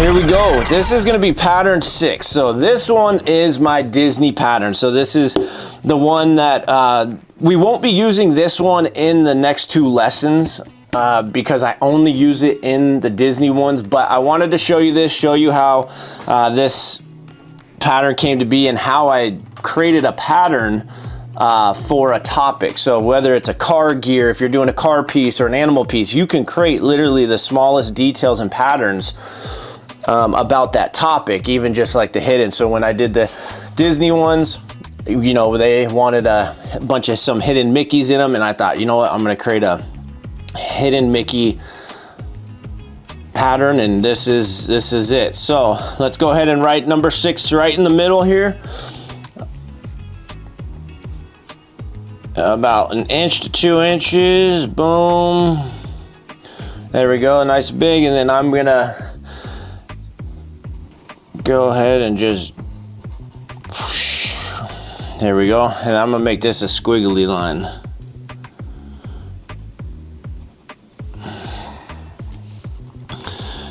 here we go. This is gonna be pattern 6. So this one is my Disney pattern. So this is the one that we won't be using this one in the next 2 lessons because I only use it in the Disney ones, but I wanted to show you this, show you how this pattern came to be and how I created a pattern for a topic. So whether it's a car gear, if you're doing a car piece or an animal piece, you can create literally the smallest details and patterns about that topic, even just like the hidden. So when I did the Disney ones, you know, they wanted a bunch of some hidden Mickeys in them, and I thought, you know what, I'm gonna create a hidden Mickey pattern, and this is it. So let's go ahead and write number 6 right in the middle here. About 1 inch to 2 inches, boom. There we go, nice big, and then I'm gonna go ahead and just, there we go, and I'm gonna make this a squiggly line.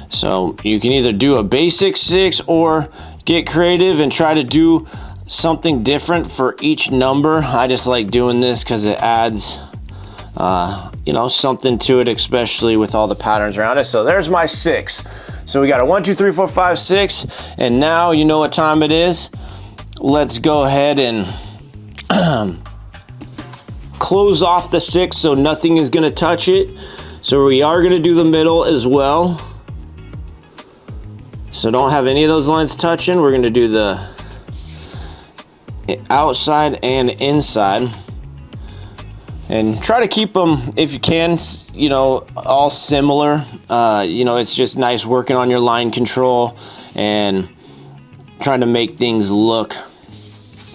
So you can either do a basic 6 or get creative and try to do something different for each number. I just like doing this because it adds you know, something to it, especially with all the patterns around it. So there's my 6. So we got a 1, 2, 3, 4, 5, 6, and now you know what time it is. Let's go ahead and close off the 6 so nothing is going to touch it. So we are going to do the middle as well. So don't have any of those lines touching. We're going to do the outside and inside, and try to keep them, if you can, you know, all similar. You know, it's just nice working on your line control and trying to make things look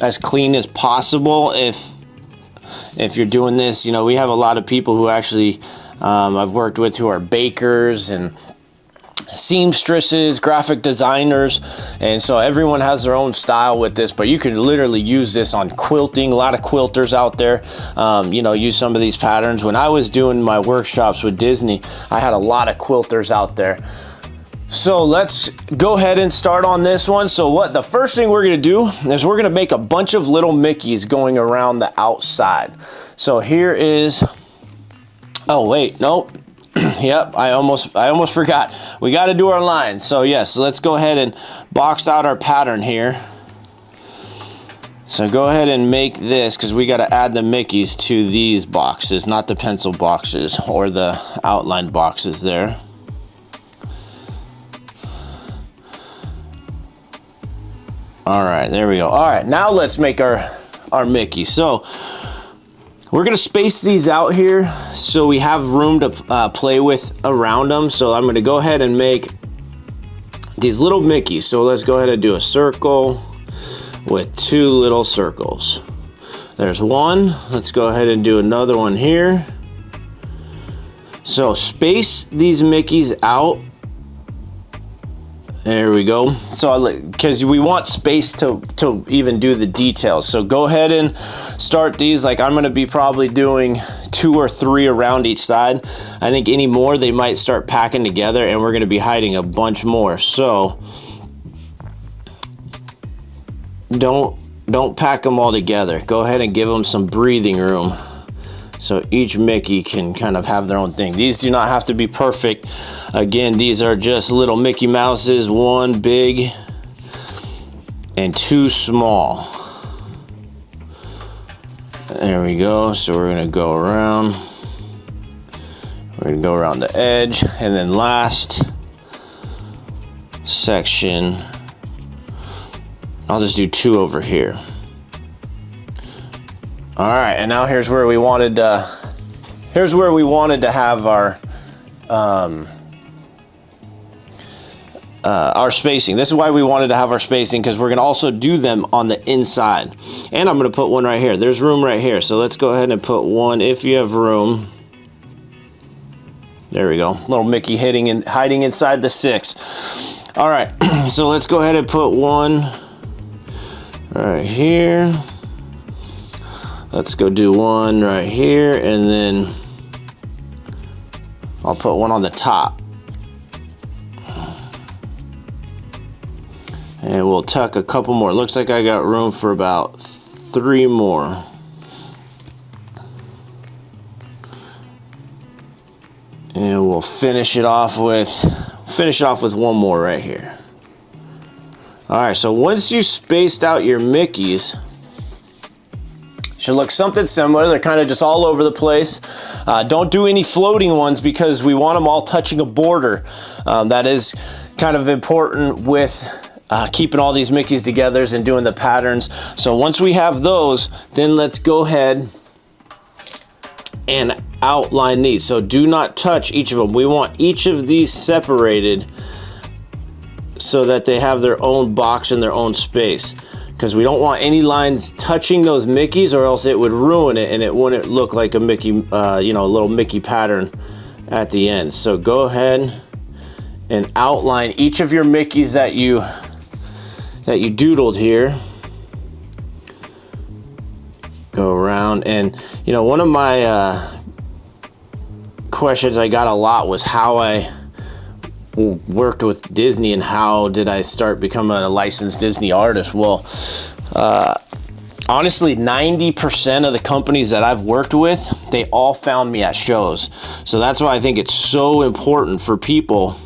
as clean as possible. If you're doing this, you know, we have a lot of people who actually I've worked with who are bakers and seamstresses, graphic designers, and so everyone has their own style with this, but you could literally use this on quilting. A lot of quilters out there, you know, use some of these patterns. When I was doing my workshops with Disney, I had a lot of quilters out there. So let's go ahead and start on this one. So what the first thing we're gonna do is we're gonna make a bunch of little Mickeys going around the outside. So here is, oh wait, nope. Yep, I almost forgot. We got to do our lines. So yes, let's go ahead and box out our pattern here. So go ahead and make this, because we got to add the Mickeys to these boxes, not the pencil boxes or the outline boxes there. All right, there we go. All right, now let's make our Mickey. So we're gonna space these out here so we have room to play with around them. So I'm gonna go ahead and make these little Mickeys. So let's go ahead and do a circle with 2 little circles. There's one. Let's go ahead and do another one here. So space these Mickeys out. There we go. So because we want space to even do the details. So go ahead and start these. Like I'm going to be probably doing 2 or 3 around each side. I think any more they might start packing together, and we're going to be hiding a bunch more. So don't pack them all together. Go ahead and give them some breathing room, so each Mickey can kind of have their own thing. These do not have to be perfect. Again, these are just little Mickey Mouses, 1 big and 2 small. There we go. So we're gonna go around. We're gonna go around the edge, and then last section, I'll just do 2 over here. All right, and now here's where we wanted to have our spacing. This is why we wanted to have our spacing, because we're going to also do them on the inside. And I'm going to put one right here. There's room right here. So let's go ahead and put one if you have room. There we go. Little Mickey hiding inside the 6. All right, so let's go ahead and put one right here. Let's go do one right here, and then I'll put one on the top. And we'll tuck a couple more. Looks like I got room for about 3 more. And we'll finish it off with one more right here. All right, so once you spaced out your Mickeys, should look something similar. They're kind of just all over the place. Don't do any floating ones because we want them all touching a border. That is kind of important with keeping all these Mickeys together and doing the patterns. So once we have those, then let's go ahead and outline these. So do not touch each of them. We want each of these separated so that they have their own box and their own space, because we don't want any lines touching those Mickeys, or else it would ruin it and it wouldn't look like a Mickey, you know, a little Mickey pattern at the end. So go ahead and outline each of your Mickeys that you doodled here. Go around, and you know, one of my questions I got a lot was how I worked with Disney and how did I start becoming a licensed Disney artist. Well, honestly, 90% of the companies that I've worked with, they all found me at shows. So that's why I think it's so important for people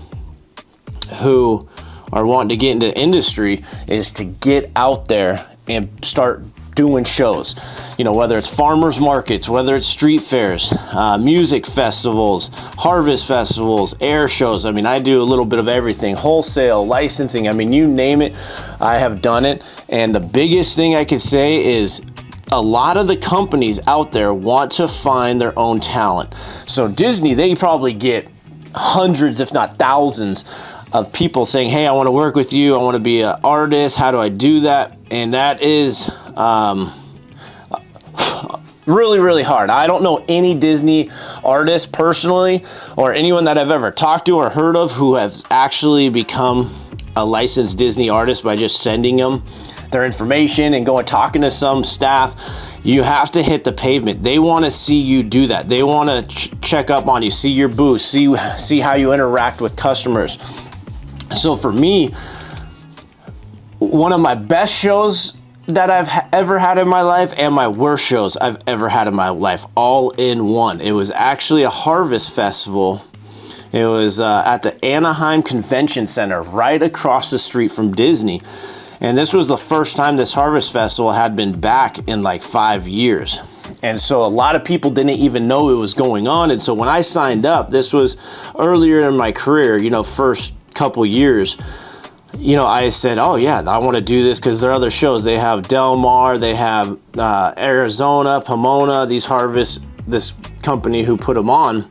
who are wanting to get into the industry is to get out there and start doing shows. You know, whether it's farmers markets, whether it's street fairs, music festivals, harvest festivals, air shows. I mean, I do a little bit of everything, wholesale, licensing. I mean, you name it, I have done it. And the biggest thing I could say is a lot of the companies out there want to find their own talent. So Disney, they probably get hundreds, if not thousands, of people saying, hey, I want to work with you, I want to be an artist, how do I do that? And that is really, really hard. I don't know any Disney artist personally, or anyone that I've ever talked to or heard of who has actually become a licensed Disney artist by just sending them their information and going talking to some staff. You have to hit the pavement. They want to see you do that. They want to check up on you, see your booth, see how you interact with customers. So for me, one of my best shows that I've ever had in my life and my worst shows I've ever had in my life, all in one. It was actually a harvest festival. It was at the Anaheim Convention Center, right across the street from Disney. And this was the first time this harvest festival had been back in like 5 years. And so a lot of people didn't even know it was going on. And so when I signed up, this was earlier in my career, you know, first couple years, you know, I said, oh yeah, I want to do this because there are other shows. They have Del Mar, they have Arizona, Pomona, these harvests, this company who put them on.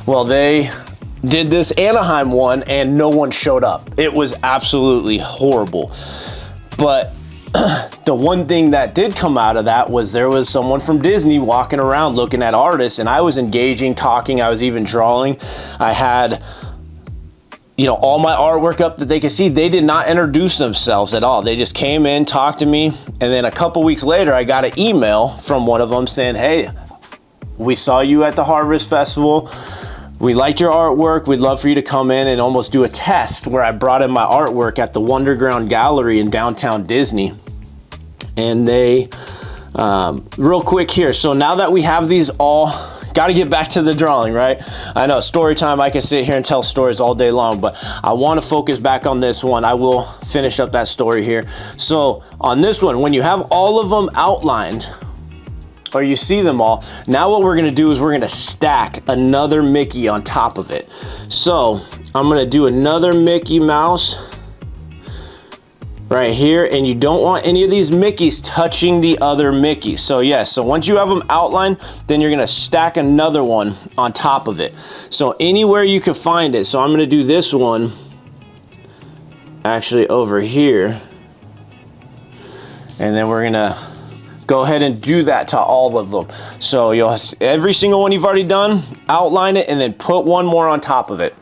Well, they did this Anaheim one and no one showed up. It was absolutely horrible. But the one thing that did come out of that was there was someone from Disney walking around looking at artists, and I was engaging, talking, I was even drawing. I had, you know, all my artwork up that they could see. They did not introduce themselves at all. They just came in, talked to me, and then a couple weeks later, I got an email from one of them saying, hey, we saw you at the Harvest Festival. We liked your artwork. We'd love for you to come in and almost do a test where I brought in my artwork at the Wonderground Gallery in downtown Disney. And they, real quick here. So now that we have these all, got to get back to the drawing, right? I know, story time, I can sit here and tell stories all day long, but I want to focus back on this one. I will finish up that story here. So on this one, when you have all of them outlined, or you see them all, now what we're going to do is we're going to stack another Mickey on top of it. So I'm going to do another Mickey Mouse right here, and you don't want any of these Mickeys touching the other Mickey. So yes, so once you have them outlined, then you're gonna stack another one on top of it. So anywhere you can find it. So I'm gonna do this one actually over here, and then we're gonna go ahead and do that to all of them. So you'll, every single one you've already done, outline it, and then put one more on top of it.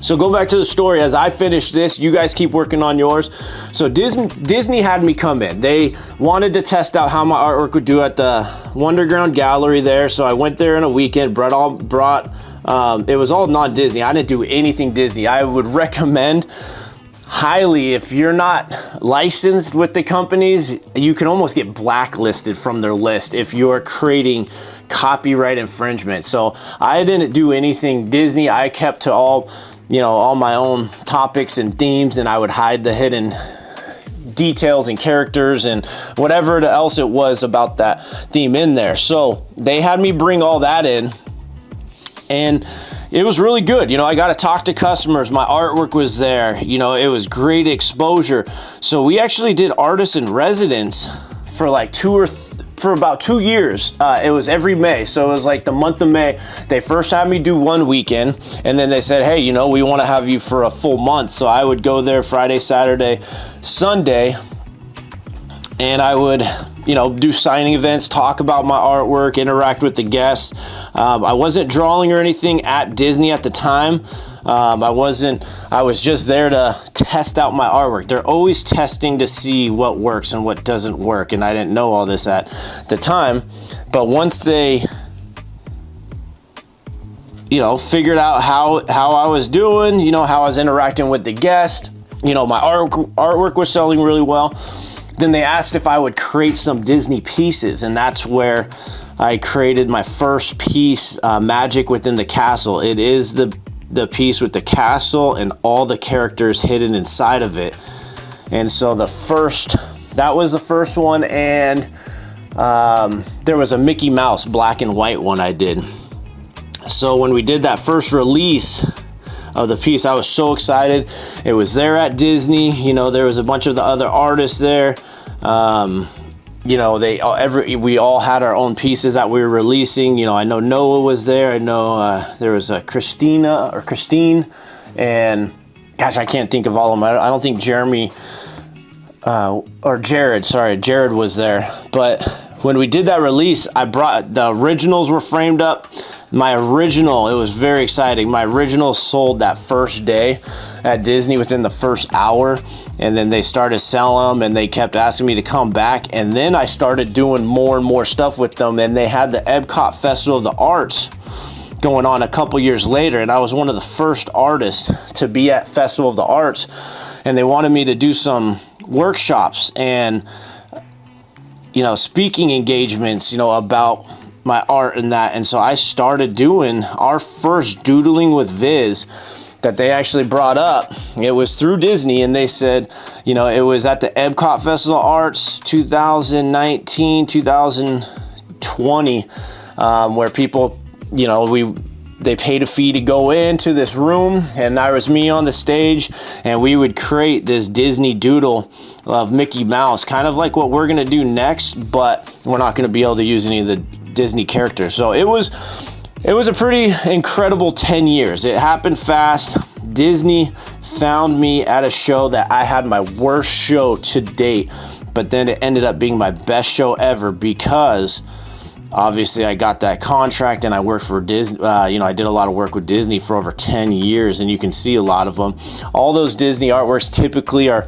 So go back to the story. As I finish this, you guys keep working on yours. So Disney had me come in. They wanted to test out how my artwork would do at the Wonderground Gallery there. So I went there in a weekend, it was all non-Disney. I didn't do anything Disney. I would recommend highly, if you're not licensed with the companies, you can almost get blacklisted from their list if you're creating copyright infringement. So I didn't do anything Disney. I kept to all, you know, all my own topics and themes, and I would hide the hidden details and characters and whatever else it was about that theme in there. So they had me bring all that in, and it was really good. You know, I got to talk to customers. My artwork was there. You know, it was great exposure. So we actually did artist in residence for like for about 2 years. It was every May. So it was like the month of May. They first had me do one weekend, and then they said, hey, you know, we want to have you for a full month. So I would go there Friday, Saturday, Sunday, and I would, you know, do signing events, talk about my artwork, interact with the guests. I wasn't drawing or anything at Disney at the time. I was just there to test out my artwork. They're always testing to see what works and what doesn't work, and I didn't know all this at the time. But once they, you know, figured out how I was doing, you know, how I was interacting with the guest, you know, my artwork was selling really well, then they asked if I would create some Disney pieces, and that's where I created my first piece, Magic Within the Castle. It is the piece with the castle and all the characters hidden inside of it. And so that was the first one, and there was a Mickey Mouse black and white one I did. So when we did that first release of the piece, I was so excited. It was there at Disney. You know, there was a bunch of the other artists there. You know, we all had our own pieces that we were releasing. You know, I know Noah was there. I know there was Christine, and gosh, I can't think of all of them. I don't think Jared was there. But when we did that release, I brought the originals were framed up. My original, it was very exciting. My original sold that first day at Disney within the first hour, and then they started selling them, and they kept asking me to come back, and then I started doing more and more stuff with them, and they had the Epcot Festival of the Arts going on a couple years later, and I was one of the first artists to be at Festival of the Arts, and they wanted me to do some workshops and, you know, speaking engagements, you know, about my art and that. And so I started doing our first Doodling with Viz that they actually brought up. It was through Disney, and they said, you know, it was at the Epcot Festival of Arts 2019, 2020, where people, you know, they paid a fee to go into this room, and there was me on the stage, and we would create this Disney doodle of Mickey Mouse, kind of like what we're gonna do next, but we're not gonna be able to use any of the Disney characters. So it was a pretty incredible 10 years. It happened fast. Disney found me at a show that I had my worst show to date, but then it ended up being my best show ever because obviously I got that contract and I worked for Disney. You know, I did a lot of work with Disney for over 10 years, and you can see a lot of them. All those Disney artworks typically are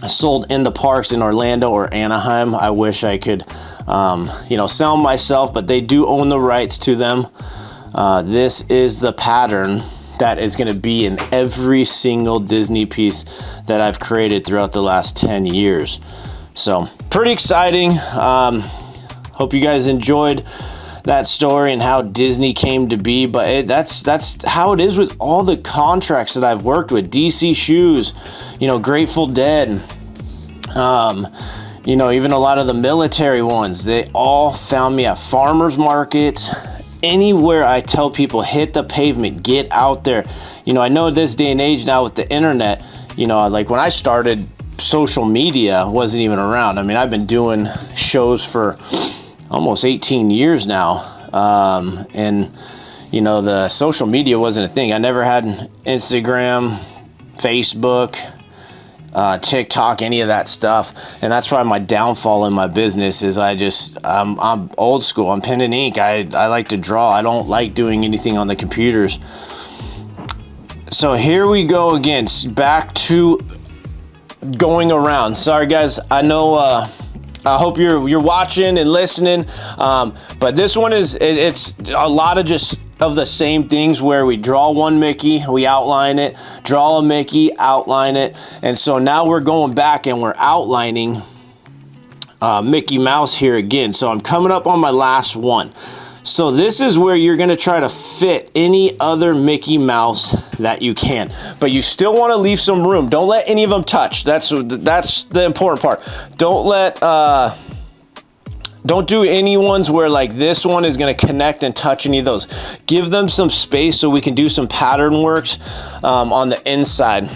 sold in the parks in Orlando or Anaheim. I wish I could you know, sell myself, but they do own the rights to them. This is the pattern that is going to be in every single Disney piece that I've created throughout the last 10 years. So pretty exciting. Hope you guys enjoyed that story and how Disney came to be, but that's how it is with all the contracts that I've worked with. DC Shoes, you know, Grateful Dead, you know, even a lot of the military ones, they all found me at farmers markets. Anywhere I tell people, hit the pavement, get out there. You know, I know this day and age now with the internet, you know, like when I started, social media wasn't even around. I mean, I've been doing shows for almost 18 years now. And, you know, the social media wasn't a thing. I never had Instagram, Facebook, TikTok, any of that stuff. And that's probably my downfall in my business is I'm old school. I'm pen and ink. I like to draw. I don't like doing anything on the computers. So here we go again, back to going around. Sorry guys, I know, I hope you're watching and listening, but this one it's a lot of just of the same things where we draw one Mickey, we outline it, draw a Mickey, outline it. And so now we're going back and we're outlining Mickey Mouse here again. So I'm coming up on my last one. So this is where you're gonna try to fit any other Mickey Mouse that you can, but you still wanna leave some room. Don't let any of them touch. That's the important part. Don't do any ones where like this one is gonna connect and touch any of those. Give them some space so we can do some pattern works on the inside.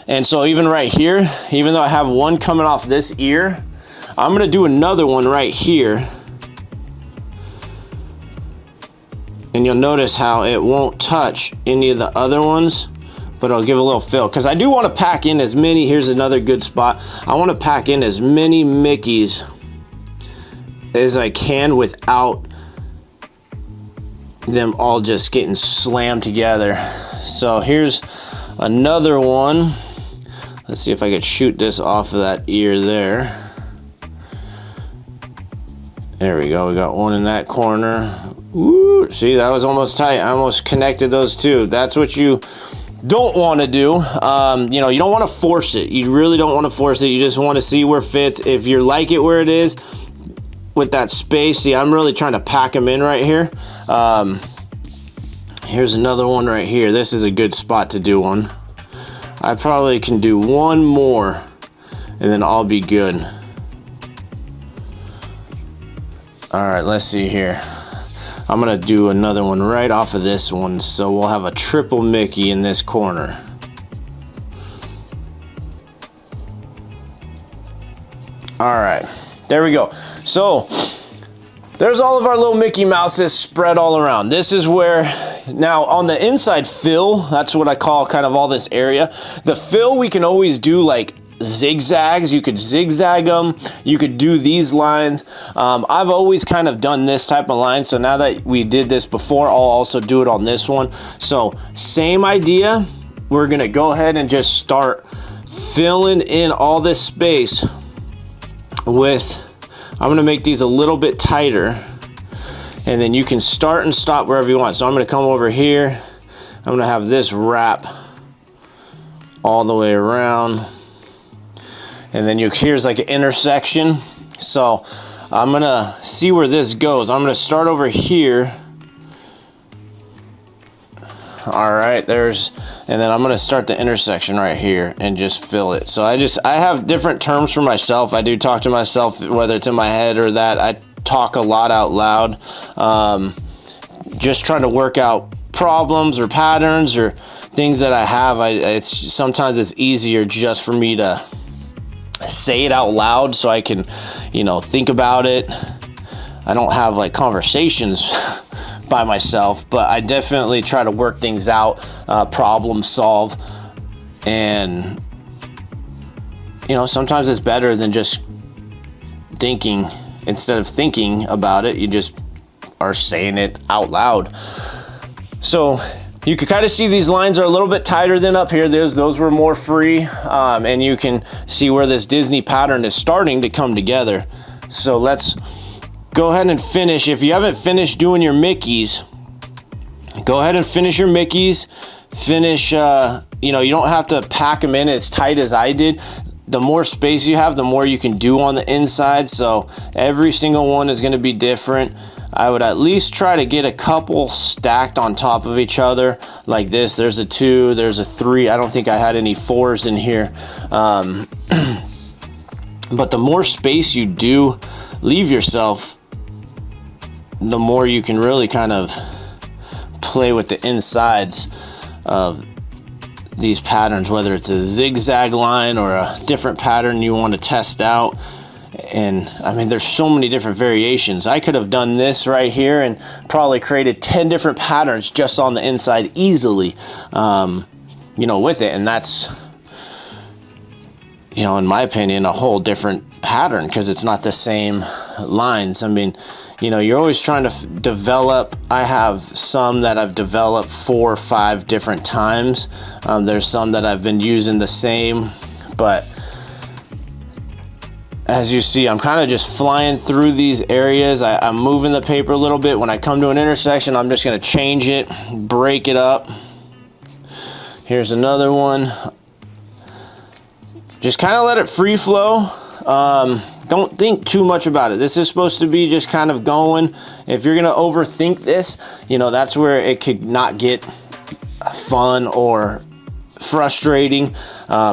And so even right here, even though I have one coming off this ear, I'm gonna do another one right here. And you'll notice how it won't touch any of the other ones, but I'll give a little fill. Because I do want to pack in as many, here's another good spot. I want to pack in as many Mickeys as I can without them all just getting slammed together. So here's another one. Let's see if I could shoot this off of that ear there. There we go, we got one in that corner. Ooh, see, that was almost tight. I almost connected those two. That's what you don't want to do. You know, you don't want to force it. You really don't want to force it. You just want to see where it fits. If you like it where it is, with that space, see, I'm really trying to pack them in right here. Here's another one right here. This is a good spot to do one. I probably can do one more and then I'll be good. All right, let's see here. I'm gonna do another one right off of this one, so we'll have a triple Mickey in this corner. All right, there we go. So there's all of our little Mickey Mouses spread all around. This is where, now on the inside fill, that's what I call kind of all this area. The fill we can always do like zigzags. You could zigzag them. You could do these lines. I've always kind of done this type of line. So now that we did this before, I'll also do it on this one. So same idea. We're going to go ahead and just start filling in all this space with, I'm going to make these a little bit tighter, and then you can start and stop wherever you want. So I'm going to come over here. I'm going to have this wrap all the way around. And then here's like an intersection. So I'm gonna see where this goes. I'm gonna start over here. All right, and then I'm gonna start the intersection right here and just fill it. So I have different terms for myself. I do talk to myself, whether it's in my head or that. I talk a lot out loud. Just trying to work out problems or patterns or things that I have. Sometimes it's easier just for me to say it out loud so I can, you know, think about it. I don't have like conversations by myself, but I definitely try to work things out, problem solve. And, you know, sometimes it's better than just thinking. Instead of thinking about it, you just are saying it out loud. So you can kind of see these lines are a little bit tighter than up here. Those were more free, and you can see where this Disney pattern is starting to come together. So let's go ahead and finish. If you haven't finished doing your Mickeys, go ahead and finish your Mickeys. Finish, you know, you don't have to pack them in as tight as I did. The more space you have, the more you can do on the inside. So every single one is going to be different. I would at least try to get a couple stacked on top of each other like this. There's a 2, there's a 3. I don't think I had any 4s in here. But the more space you do leave yourself, the more you can really kind of play with the insides of these patterns, whether it's a zigzag line or a different pattern you want to test out. And I mean, there's so many different variations. I could have done this right here and probably created 10 different patterns just on the inside easily, you know, with it. And that's, you know, in my opinion, a whole different pattern because it's not the same lines. I mean, you know, you're always trying to develop. I have some that I've developed 4 or 5 different times. There's some that I've been using the same, but as you see, I'm kind of just flying through these areas. I'm moving the paper a little bit. When I come to an intersection, I'm just going to change it, break it up. Here's another one. Just kind of let it free flow. Don't think too much about it. This is supposed to be just kind of going. If you're going to overthink this, you know, that's where it could not get fun or frustrating.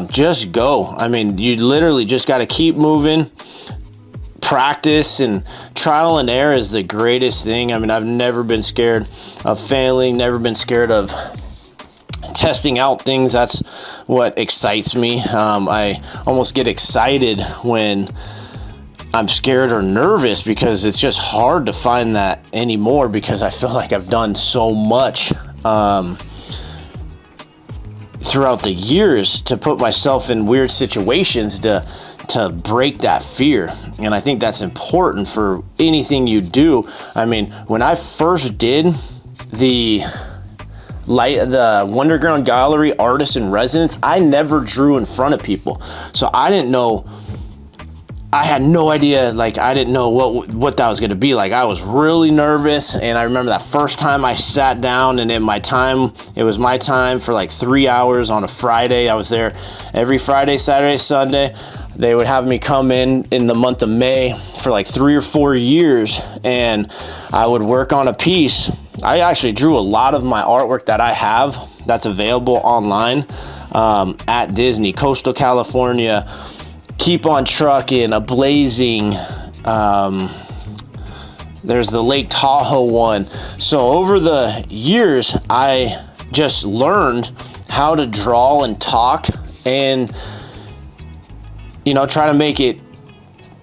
Just go. I mean, you literally just got to keep moving. Practice and trial and error is the greatest thing. I mean, I've never been scared of failing, never been scared of testing out things. That's what excites me. I almost get excited when I'm scared or nervous, because it's just hard to find that anymore, because I feel like I've done so much throughout the years to put myself in weird situations to break that fear. And I think that's important for anything you do. I mean, when I first did the Wonderground Gallery Artist in Residence, I never drew in front of people. So I didn't know, I had no idea, like I didn't know what that was gonna be like. I was really nervous, and I remember that first time I sat down, and it was my time for like 3 hours on a Friday. I was there every Friday, Saturday, Sunday. They would have me come in the month of May for like 3 or 4 years, and I would work on a piece. I actually drew a lot of my artwork that I have that's available online at Disney, Coastal California, Keep on Truckin', A Blazing, there's the Lake Tahoe one. So over the years, I just learned how to draw and talk, and you know, try to make it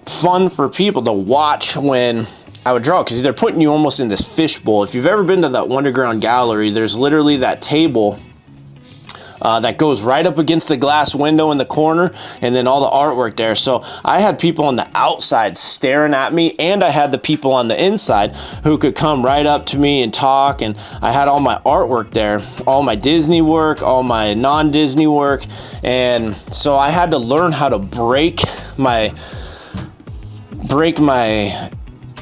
fun for people to watch when I would draw, because they're putting you almost in this fishbowl. If you've ever been to that Wonderground Gallery, there's literally that table that goes right up against the glass window in the corner, and then all the artwork there. So I had people on the outside staring at me, and I had the people on the inside who could come right up to me and talk, and I had all my artwork there, all my Disney work, all my non-Disney work. And so I had to learn how to break my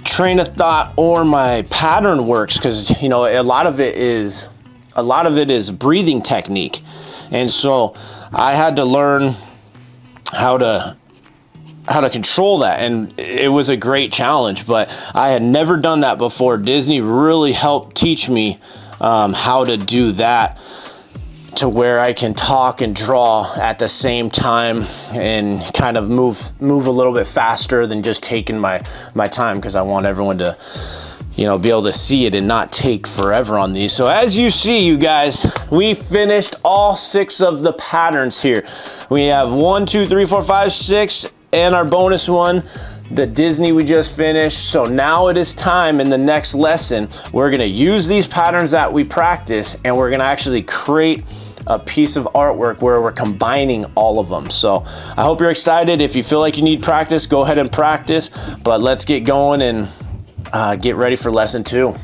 train of thought or my pattern works, because you know, a lot of it is breathing technique. And so I had to learn how to control that, and it was a great challenge, but I had never done that before. Disney really helped teach me how to do that, to where I can talk and draw at the same time, and kind of move a little bit faster than just taking my time, because I want everyone to, you know, be able to see it and not take forever on these. So as you see, you guys, we finished all 6 of the patterns here. We have 1, 2, 3, 4, 5, 6, and our bonus one, the Disney we just finished. So now it is time, in the next lesson, we're gonna use these patterns that we practice, and we're gonna actually create a piece of artwork where we're combining all of them. So I hope you're excited. If you feel like you need practice, go ahead and practice, but let's get going and get ready for lesson 2.